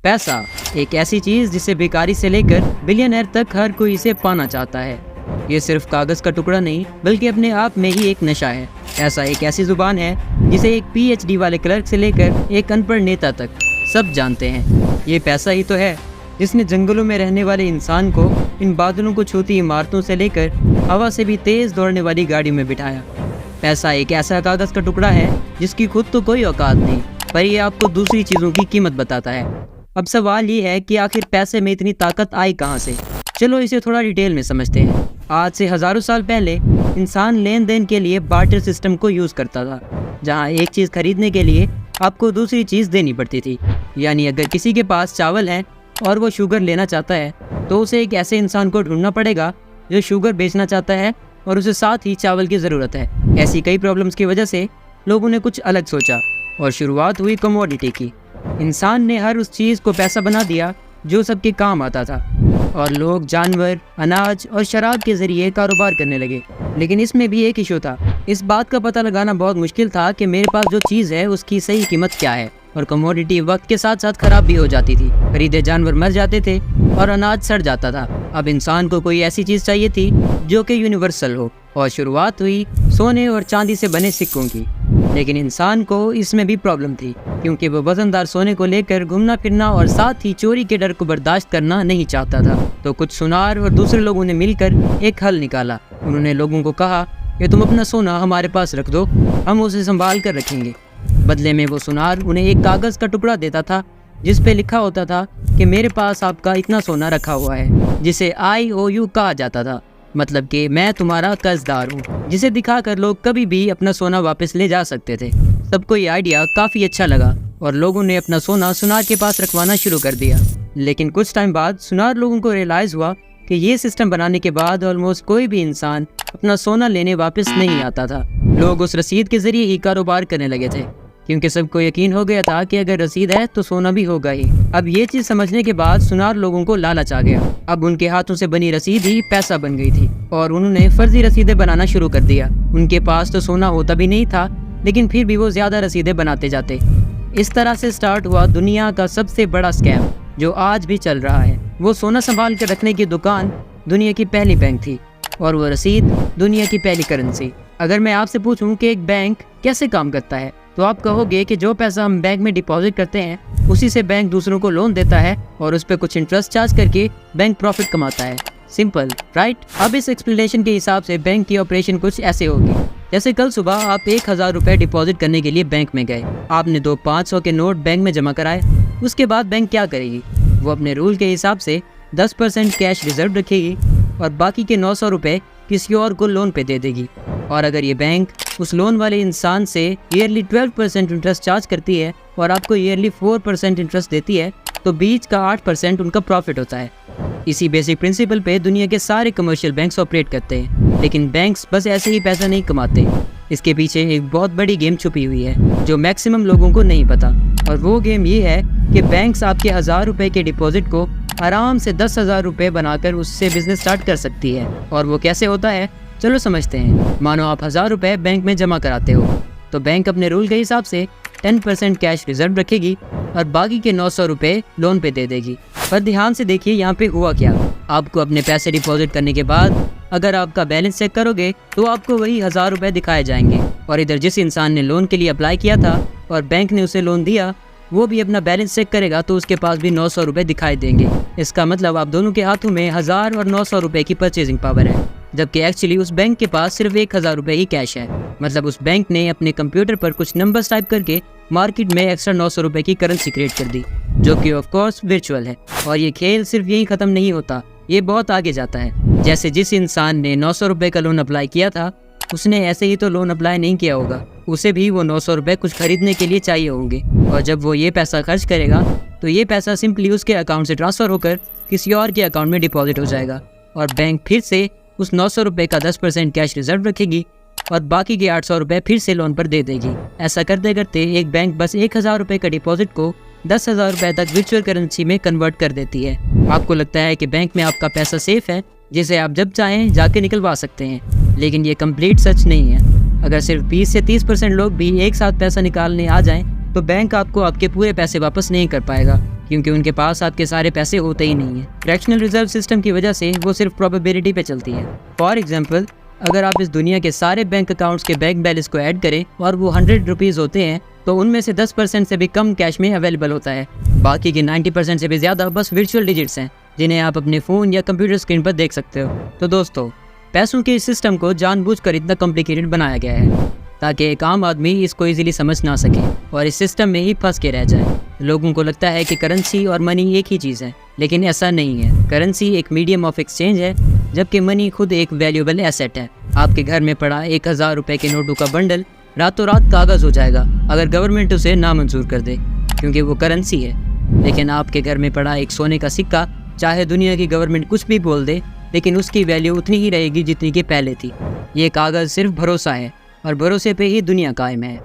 पैसा एक ऐसी चीज जिसे भिखारी से लेकर बिलियनर तक हर कोई इसे पाना चाहता है। ये सिर्फ कागज का टुकड़ा नहीं बल्कि अपने आप में ही एक नशा है। पैसा एक ऐसी जुबान है जिसे एक PhD वाले क्लर्क से लेकर एक अनपढ़ नेता तक सब जानते हैं। ये पैसा ही तो है जिसने जंगलों में रहने वाले इंसान को इन बादलों को छूती इमारतों से लेकर हवा से भी तेज दौड़ने वाली गाड़ी में बिठाया। पैसा एक ऐसा कागज का टुकड़ा है जिसकी खुद तो कोई औकात नहीं, पर ये आपको दूसरी चीज़ों की कीमत बताता है। अब सवाल ये है कि आखिर पैसे में इतनी ताकत आई कहाँ से। चलो इसे थोड़ा डिटेल में समझते हैं। आज से हज़ारों साल पहले इंसान लेन देन के लिए बार्टर सिस्टम को यूज़ करता था, जहाँ एक चीज़ खरीदने के लिए आपको दूसरी चीज़ देनी पड़ती थी। यानी अगर किसी के पास चावल है और वो शुगर लेना चाहता है तो उसे एक ऐसे इंसान को ढूंढना पड़ेगा जो शुगर बेचना चाहता है और उसे साथ ही चावल की ज़रूरत है। ऐसी कई प्रॉब्लम्स की वजह से लोगों ने कुछ अलग सोचा और शुरुआत हुई कमोडिटी की। इंसान ने हर उस चीज़ को पैसा बना दिया जो सबके काम आता था और लोग जानवर, अनाज और शराब के ज़रिए कारोबार करने लगे। लेकिन इसमें भी एक इशू था। इस बात का पता लगाना बहुत मुश्किल था कि मेरे पास जो चीज़ है उसकी सही कीमत क्या है। और कमोडिटी वक्त के साथ साथ ख़राब भी हो जाती थी। खरीदे जानवर मर जाते थे और अनाज सड़ जाता था। अब इंसान को कोई ऐसी चीज़ चाहिए थी जो कि यूनिवर्सल हो, और शुरुआत हुई सोने और चांदी से बने सिक्कों की। लेकिन इंसान को इसमें भी प्रॉब्लम थी, क्योंकि वो वजनदार सोने को लेकर घूमना फिरना और साथ ही चोरी के डर को बर्दाश्त करना नहीं चाहता था। तो कुछ सुनार और दूसरे लोगों ने मिलकर एक हल निकाला। उन्होंने लोगों को कहा कि तुम अपना सोना हमारे पास रख दो, हम उसे संभाल कर रखेंगे। बदले में वो सुनार उन्हें एक कागज़ का टुकड़ा देता था जिस पे लिखा होता था कि मेरे पास आपका इतना सोना रखा हुआ है, जिसे IOU कहा जाता था, मतलब कि मैं तुम्हारा कर्जदार हूँ, जिसे दिखाकर लोग कभी भी अपना सोना वापस ले जा सकते थे। सबको ये आइडिया काफ़ी अच्छा लगा और लोगों ने अपना सोना सुनार के पास रखवाना शुरू कर दिया। लेकिन कुछ टाइम बाद सुनार लोगों को रियलाइज़ हुआ कि ये सिस्टम बनाने के बाद ऑलमोस्ट कोई भी इंसान अपना सोना लेने वापस नहीं आता था। लोग उस रसीद के ज़रिए ही कारोबार करने लगे थे, क्योंकि सबको यकीन हो गया था कि अगर रसीद है तो सोना भी होगा ही। अब ये चीज़ समझने के बाद सुनार लोगों को लालच आ गया। अब उनके हाथों से बनी रसीद ही पैसा बन गई थी और उन्होंने फर्जी रसीदें बनाना शुरू कर दिया। उनके पास तो सोना होता भी नहीं था, लेकिन फिर भी वो ज़्यादा रसीदें बनाते जाते। इस तरह से स्टार्ट हुआ दुनिया का सबसे बड़ा स्कैम जो आज भी चल रहा है। वो सोना संभाल कर रखने की दुकान दुनिया की पहली बैंक थी और वो रसीद दुनिया की पहली करेंसी। अगर मैं आपसे पूछूं कि एक बैंक कैसे काम करता है तो आप कहोगे कि जो पैसा हम बैंक में डिपॉजिट करते हैं उसी से बैंक दूसरों को लोन देता है और उस पर कुछ इंटरेस्ट चार्ज करके बैंक प्रॉफिट कमाता है। Simple, right? अब इस एक्सप्लेनेशन के हिसाब से बैंक की ऑपरेशन कुछ ऐसे होगी। जैसे कल सुबह आप 1000 रुपये डिपॉजिट करने के लिए बैंक में गए। आपने 2 500 के नोट बैंक में जमा कराए। उसके बाद बैंक क्या करेगी? वो अपने रूल के हिसाब से 10% कैश रिजर्व रखेगी और बाकी के 900 रुपये किसी और को लोन पे दे देगी। और अगर ये बैंक उस लोन वाले इंसान से ईयरली 12% इंटरेस्ट चार्ज करती है और आपको ईयरली 4% इंटरेस्ट देती है, तो बीच का 8% उनका प्रॉफिट होता है। इसी बेसिक प्रिंसिपल पे दुनिया के सारे कमर्शियल बैंक्स ऑपरेट करते हैं। लेकिन बैंक्स बस ऐसे ही पैसा नहीं कमाते। इसके पीछे एक बहुत बड़ी गेम छुपी हुई है जो मैक्सिमम लोगों को नहीं पता। और वो गेम ये है कि बैंक्स आपके 1000 रुपये के डिपॉजिट को आराम से 10,000 रुपये बनाकर उससे बिजनेस स्टार्ट कर सकती है। और वो कैसे होता है, चलो समझते हैं। मानो आप 1000 रुपये बैंक में जमा कराते हो, तो बैंक अपने रूल के हिसाब से 10% कैश रिजर्व रखेगी और बाकी के 900 रुपये लोन पे दे देगी। पर ध्यान से देखिए यहाँ पे हुआ क्या। आपको अपने पैसे डिपॉजिट करने के बाद अगर आपका बैलेंस चेक करोगे तो आपको वही 1000 रुपये दिखाए जाएंगे। और इधर जिस इंसान ने लोन के लिए अप्लाई किया था और बैंक ने उसे लोन दिया, वो भी अपना बैलेंस चेक करेगा तो उसके पास भी 900 रुपये दिखाई देंगे। इसका मतलब आप दोनों के हाथों में 1000 और 900 रुपये की परचेजिंग पावर है, जबकि एक्चुअली उस बैंक के पास सिर्फ 1000 रुपये ही कैश है। मतलब उस बैंक ने अपने कंप्यूटर पर कुछ नंबर्स टाइप करके मार्केट में एक्स्ट्रा 900 रुपये की करेंसी क्रिएट कर दी, जो कि ऑफ कोर्स वर्चुअल है। और ये खेल सिर्फ यही ख़त्म नहीं होता, ये बहुत आगे जाता है। जैसे जिस इंसान ने 900 रुपये का लोन अप्लाई किया था, उसने ऐसे ही तो लोन अप्लाई नहीं किया होगा, उसे भी वो 900 रुपये कुछ खरीदने के लिए चाहिए होंगे। और जब वो ये पैसा खर्च करेगा तो ये पैसा सिंपली उसके अकाउंट से ट्रांसफ़र होकर किसी और के अकाउंट में डिपॉजिट हो जाएगा और बैंक फिर से उस 900 रुपये का 10% कैश रिजर्व रखेगी और बाकी के 800 रुपये फिर से लोन पर दे देगी। ऐसा करते करते एक बैंक बस 1000 रुपये का डिपॉजिट को 10,000 रुपये तक वर्चुअल करेंसी में कन्वर्ट कर देती है। आपको लगता है कि बैंक में आपका पैसा सेफ है, जिसे आप जब चाहें जाके निकलवा सकते हैं, लेकिन ये कंप्लीट सच नहीं है। अगर सिर्फ 20 से 30% लोग भी एक साथ पैसा निकालने आ जाएं तो बैंक आपको आपके पूरे पैसे वापस नहीं कर पाएगा, क्योंकि उनके पास आपके सारे पैसे होते ही नहीं है। फ्रैक्शनल रिजर्व सिस्टम की वजह से वो सिर्फ प्रोबेबिलिटी पे चलती है। फॉर एग्जाम्पल, अगर आप इस दुनिया के सारे बैंक अकाउंट्स के बैंक बैलेंस को ऐड करें और वो 100 रुपीज़ होते हैं, तो उनमें से 10% से भी कम कैश में अवेलेबल होता है। बाकी के 90% से भी ज़्यादा बस वर्चुअल डिजिट्स हैं, जिन्हें आप अपने फ़ोन या कंप्यूटर स्क्रीन पर देख सकते हो। तो दोस्तों, पैसों के इस सिस्टम को जानबूझकर इतना कॉम्प्लिकेटेड बनाया गया है ताकि एक आम आदमी इसको इजीली समझ ना सके और इस सिस्टम में ही फंस के रह जाए। लोगों को लगता है कि करेंसी और मनी एक ही चीज़ है, लेकिन ऐसा नहीं है। करेंसी एक मीडियम ऑफ एक्सचेंज है, जबकि मनी खुद एक वैल्यूएबल एसेट है। आपके घर में पड़ा 1000 रुपये के नोटों का बंडल रातों रात कागज़ हो जाएगा अगर गवर्नमेंट उसे नामंजूर कर दे, क्योंकि वो करेंसी है। लेकिन आपके घर में पड़ा एक सोने का सिक्का, चाहे दुनिया की गवर्नमेंट कुछ भी बोल दे, लेकिन उसकी वैल्यू उतनी ही रहेगी जितनी कि पहले थी। ये कागज़ सिर्फ भरोसा है, और भरोसे पे ही दुनिया कायम है।